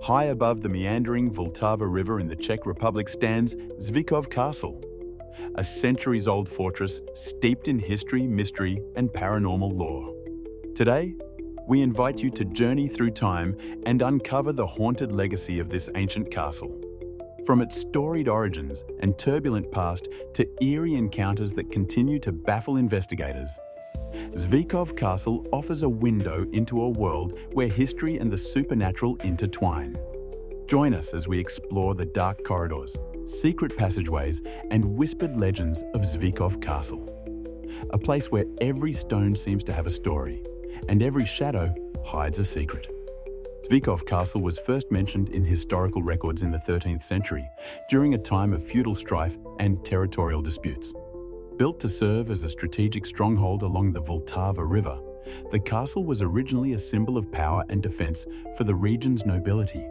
High above the meandering Vltava River in the Czech Republic stands Zvíkov Castle, a centuries-old fortress steeped in history, mystery, and paranormal lore. Today, we invite you to journey through time and uncover the haunted legacy of this ancient castle. From its storied origins and turbulent past to eerie encounters that continue to baffle investigators, Zvíkov Castle offers a window into a world where history and the supernatural intertwine. Join us as we explore the dark corridors, secret passageways, and whispered legends of Zvíkov Castle. A place where every stone seems to have a story, and every shadow hides a secret. Zvíkov Castle was first mentioned in historical records in the 13th century, during a time of feudal strife and territorial disputes. Built to serve as a strategic stronghold along the Vltava River, the castle was originally a symbol of power and defense for the region's nobility.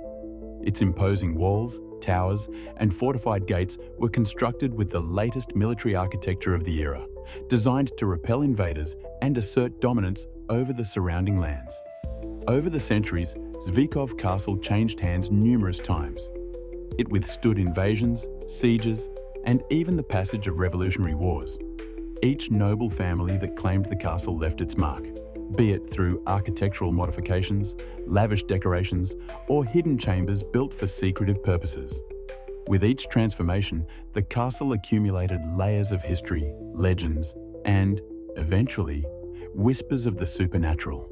Its imposing walls, towers, and fortified gates were constructed with the latest military architecture of the era, designed to repel invaders and assert dominance over the surrounding lands. Over the centuries, Zvíkov Castle changed hands numerous times. It withstood invasions, sieges, and even the passage of revolutionary wars. Each noble family that claimed the castle left its mark, be it through architectural modifications, lavish decorations, or hidden chambers built for secretive purposes. With each transformation, the castle accumulated layers of history, legends, and, eventually, whispers of the supernatural.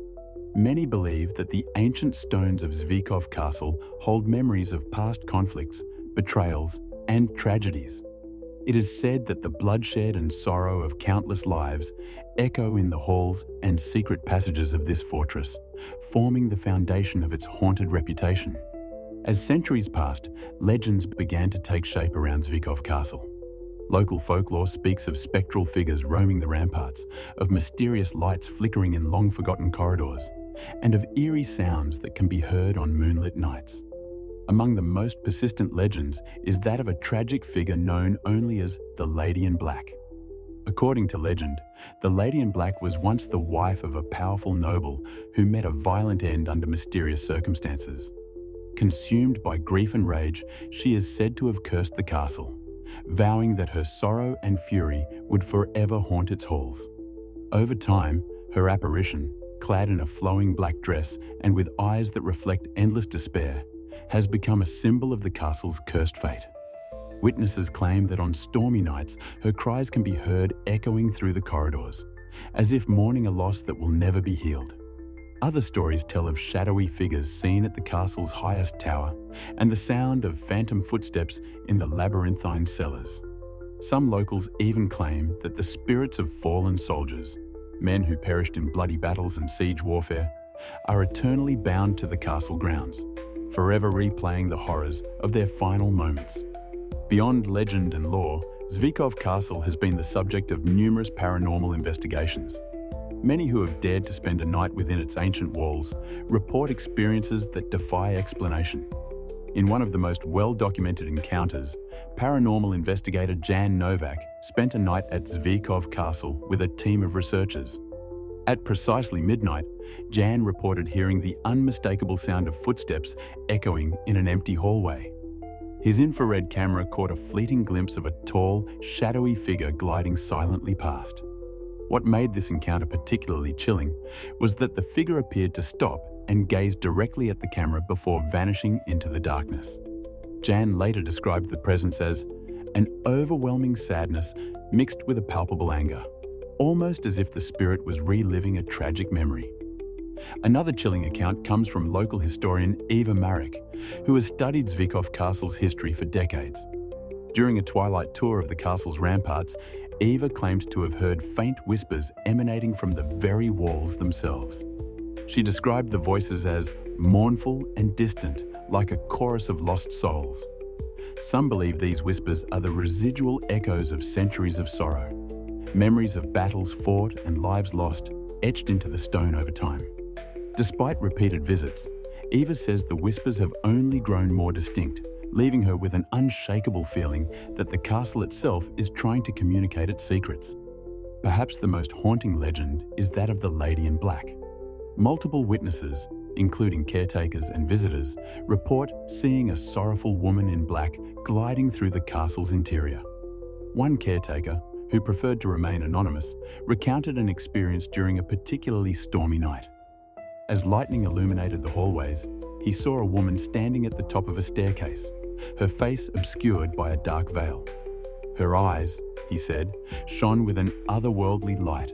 Many believe that the ancient stones of Zvíkov Castle hold memories of past conflicts, betrayals, and tragedies. It is said that the bloodshed and sorrow of countless lives echo in the halls and secret passages of this fortress, forming the foundation of its haunted reputation. As centuries passed, legends began to take shape around Zvíkov Castle. Local folklore speaks of spectral figures roaming the ramparts, of mysterious lights flickering in long-forgotten corridors, and of eerie sounds that can be heard on moonlit nights. Among the most persistent legends is that of a tragic figure known only as the Lady in Black. According to legend, the Lady in Black was once the wife of a powerful noble who met a violent end under mysterious circumstances. Consumed by grief and rage, she is said to have cursed the castle, vowing that her sorrow and fury would forever haunt its halls. Over time, her apparition, clad in a flowing black dress and with eyes that reflect endless despair, has become a symbol of the castle's cursed fate. Witnesses claim that on stormy nights, her cries can be heard echoing through the corridors, as if mourning a loss that will never be healed. Other stories tell of shadowy figures seen at the castle's highest tower and the sound of phantom footsteps in the labyrinthine cellars. Some locals even claim that the spirits of fallen soldiers, men who perished in bloody battles and siege warfare, are eternally bound to the castle grounds, forever replaying the horrors of their final moments. Beyond legend and lore, Zvíkov Castle has been the subject of numerous paranormal investigations. Many who have dared to spend a night within its ancient walls report experiences that defy explanation. In one of the most well-documented encounters, paranormal investigator Jan Novak spent a night at Zvíkov Castle with a team of researchers. At precisely midnight, Jan reported hearing the unmistakable sound of footsteps echoing in an empty hallway. His infrared camera caught a fleeting glimpse of a tall, shadowy figure gliding silently past. What made this encounter particularly chilling was that the figure appeared to stop and gaze directly at the camera before vanishing into the darkness. Jan later described the presence as an overwhelming sadness mixed with a palpable anger, almost as if the spirit was reliving a tragic memory. Another chilling account comes from local historian Eva Marek, who has studied Zvíkov Castle's history for decades. During a twilight tour of the castle's ramparts, Eva claimed to have heard faint whispers emanating from the very walls themselves. She described the voices as mournful and distant, like a chorus of lost souls. Some believe these whispers are the residual echoes of centuries of sorrow, memories of battles fought and lives lost, etched into the stone over time. Despite repeated visits, Eva says the whispers have only grown more distinct, leaving her with an unshakable feeling that the castle itself is trying to communicate its secrets. Perhaps the most haunting legend is that of the Lady in Black. Multiple witnesses, including caretakers and visitors, report seeing a sorrowful woman in black gliding through the castle's interior. One caretaker, who preferred to remain anonymous, recounted an experience during a particularly stormy night. As lightning illuminated the hallways, he saw a woman standing at the top of a staircase, her face obscured by a dark veil. Her eyes, he said, shone with an otherworldly light,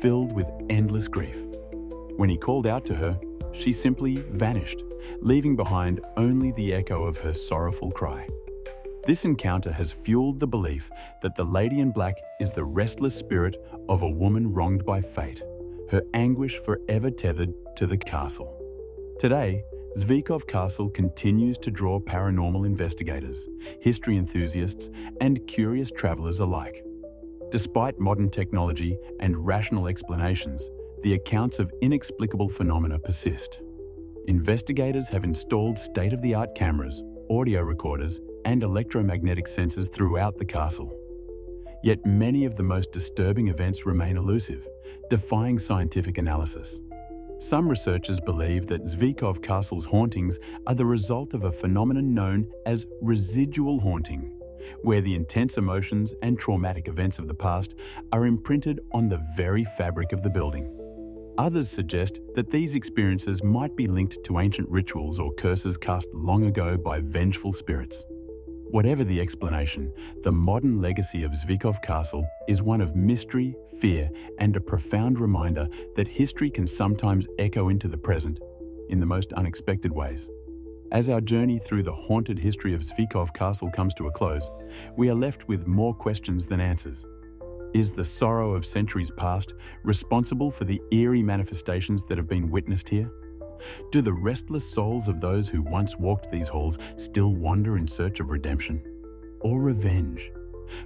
filled with endless grief. When he called out to her, she simply vanished, leaving behind only the echo of her sorrowful cry. This encounter has fueled the belief that the Lady in Black is the restless spirit of a woman wronged by fate, her anguish forever tethered to the castle. Today, Zvíkov Castle continues to draw paranormal investigators, history enthusiasts, and curious travelers alike. Despite modern technology and rational explanations, the accounts of inexplicable phenomena persist. Investigators have installed state-of-the-art cameras, audio recorders, and electromagnetic sensors throughout the castle. Yet many of the most disturbing events remain elusive, defying scientific analysis. Some researchers believe that Zvíkov Castle's hauntings are the result of a phenomenon known as residual haunting, where the intense emotions and traumatic events of the past are imprinted on the very fabric of the building. Others suggest that these experiences might be linked to ancient rituals or curses cast long ago by vengeful spirits. Whatever the explanation, the modern legacy of Zvíkov Castle is one of mystery, fear, and a profound reminder that history can sometimes echo into the present in the most unexpected ways. As our journey through the haunted history of Zvíkov Castle comes to a close, we are left with more questions than answers. Is the sorrow of centuries past responsible for the eerie manifestations that have been witnessed here? Do the restless souls of those who once walked these halls still wander in search of redemption or revenge?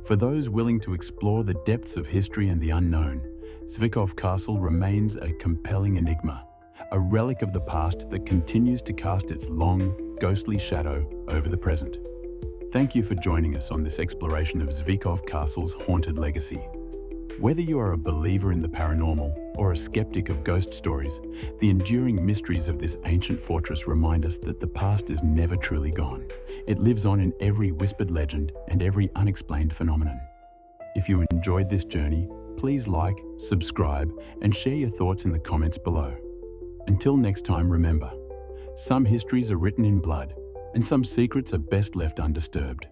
For those willing to explore the depths of history and the unknown, Zvíkov Castle remains a compelling enigma, a relic of the past that continues to cast its long, ghostly shadow over the present. Thank you for joining us on this exploration of Zvíkov Castle's haunted legacy. Whether you are a believer in the paranormal or a skeptic of ghost stories, the enduring mysteries of this ancient fortress remind us that the past is never truly gone. It lives on in every whispered legend and every unexplained phenomenon. If you enjoyed this journey, please like, subscribe, and share your thoughts in the comments below. Until next time, remember, some histories are written in blood, and some secrets are best left undisturbed.